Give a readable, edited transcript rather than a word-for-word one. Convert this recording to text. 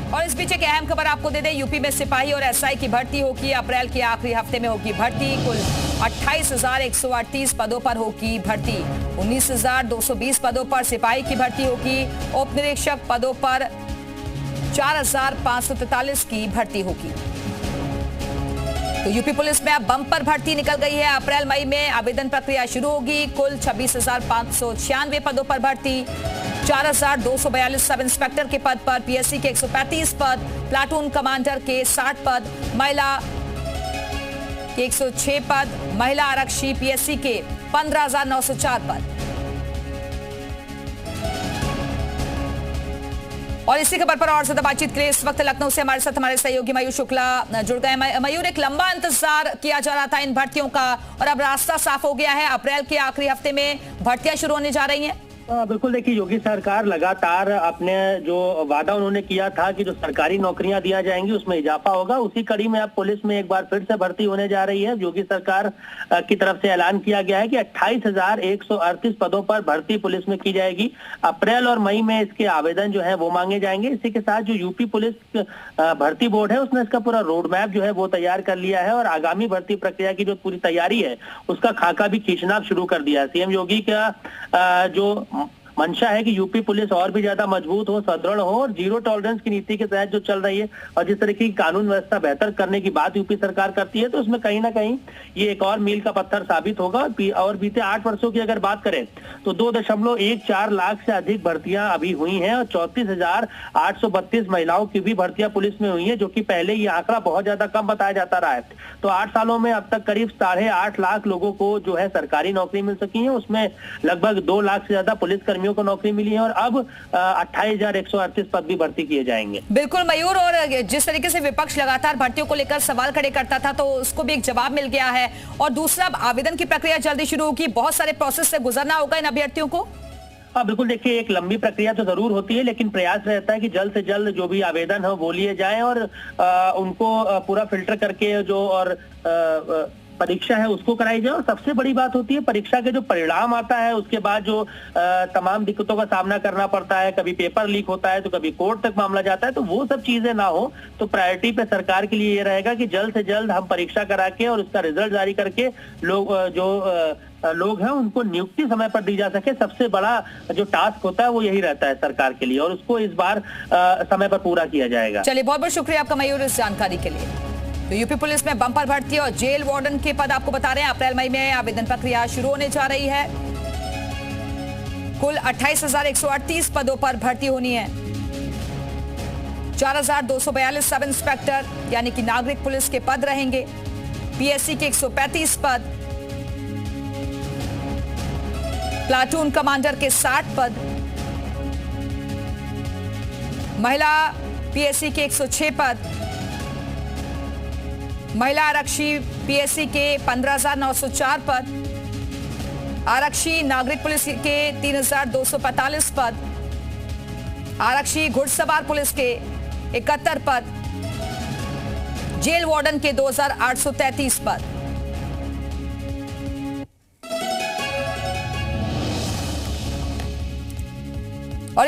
और इस बीच एक अहम खबर आपको दे दें, यूपी में सिपाही और एसआई की भर्ती होगी। अप्रैल के आखिरी हफ्ते में होगी भर्ती। कुल 28,138 पदों पर होगी भर्ती। 19,220 पदों पर सिपाही की भर्ती होगी। उप निरीक्षक पदों पर 4,543 की भर्ती होगी। तो यूपी पुलिस में अब बम्पर भर्ती निकल गई है। अप्रैल मई में आवेदन प्रक्रिया शुरू होगी। कुल 26,596 पदों पर भर्ती। 4,242 सब इंस्पेक्टर के पद पर, पीएससी के 135 पद, प्लाटून कमांडर के 60 पद, महिला के 106 पद, महिला आरक्षी पीएससी के 15,904 पद। और इसी खबर पर और ज्यादा बातचीत के लिए इस वक्त लखनऊ से हमारे साथ हमारे सहयोगी मयूर शुक्ला जुड़ गए। मयूर, एक लंबा इंतजार किया जा रहा था इन भर्तियों का और अब रास्ता साफ हो गया है। अप्रैल के आखिरी हफ्ते में भर्तियां शुरू होने जा रही हैं। बिल्कुल, देखिए, योगी सरकार लगातार अपने जो वादा उन्होंने किया था कि जो सरकारी नौकरियां दिया जाएंगी उसमें इजाफा होगा, उसी कड़ी में अब पुलिस में एक बार फिर से भर्ती होने जा रही है। योगी सरकार की तरफ से ऐलान किया गया है कि 28,138 पदों पर भर्ती पुलिस में की जाएगी। अप्रैल और मई में इसके आवेदन जो है वो मांगे जाएंगे। इसी के साथ जो यूपी पुलिस भर्ती बोर्ड है उसने इसका पूरा रोड मैप जो है वो तैयार कर लिया है और आगामी भर्ती प्रक्रिया की जो पूरी तैयारी है उसका खाका भी खींचना शुरू कर दिया है। सीएम योगी का जो मंशा है कि यूपी पुलिस और भी ज्यादा मजबूत हो, सुदृढ़ हो और जीरो टॉलरेंस की नीति के तहत जो चल रही है और जिस तरीके की कानून व्यवस्था बेहतर करने की बात यूपी सरकार करती है, तो उसमें कहीं ना कहीं ये एक और मील का पत्थर साबित होगा। और बीते 8 वर्षों की अगर बात करें तो 2.14 लाख से अधिक भर्तियां अभी हुई हैं और 34,832 महिलाओं की भी भर्तियां पुलिस में हुई है, जो कि पहले ये आंकड़ा बहुत ज्यादा कम बताया जाता रहा है। तो 8 सालों में अब तक करीब 8.5 लाख लोगों को जो है सरकारी नौकरी मिल सकी है। उसमें लगभग 2 लाख से ज्यादा पुलिसकर्मियों को नौकरी मिली है और अब 28,138 पद भी भर्ती किए जाएंगे। बिल्कुल मयूर, और जिस तरीके से विपक्ष लगातार भर्तियों को लेकर सवाल खड़े करता था तो उसको भी एक जवाब मिल गया है। और दूसरा, आवेदन की प्रक्रिया जल्दी शुरू होगी। बहुत सारे प्रोसेस से गुजरना होगा इन अभ्यर्थियों को। हाँ बिल्कुल, देखिए, एक लंबी प्रक्रिया तो जरूर होती है, लेकिन प्रयास रहता है कि जल्द से जल्द जो भी आवेदन हो वो लिए जाएं और उनको पूरा फिल्टर करके जो और परीक्षा है उसको कराई जाए। और सबसे बड़ी बात होती है परीक्षा के जो परिणाम आता है उसके बाद जो तमाम दिक्कतों का सामना करना पड़ता है, कभी पेपर लीक होता है तो कभी कोर्ट तक मामला जाता है, तो वो सब चीजें ना हो। तो प्रायोरिटी पे सरकार के लिए ये रहेगा कि जल्द से जल्द हम परीक्षा करा के और उसका रिजल्ट जारी करके लोग हैं उनको नियुक्ति समय पर दी जा सके। सबसे बड़ा जो टास्क होता है वो यही रहता है सरकार के लिए और उसको इस बार समय पर पूरा किया जाएगा। चलिए, बहुत बहुत शुक्रिया आपका मयूर इस जानकारी के लिए। तो यूपी पुलिस में बम्पर भर्ती और जेल वार्डन के पद आपको बता रहे हैं। अप्रैल मई में आवेदन प्रक्रिया शुरू होने जा रही है। कुल 28,138 पदों पर भर्ती होनी है। 4,242 सब इंस्पेक्टर यानी कि नागरिक पुलिस के पद रहेंगे। पीएससी के 135 पद, प्लाटून कमांडर के 60 पद, महिला पीएससी के 106 पद, महिला आरक्षी पीएससी के 15,904 पद, आरक्षी नागरिक पुलिस के 3,245 पद, आरक्षी घुड़सवार पुलिस के 71 पद, जेल वार्डन के 2,833 पद।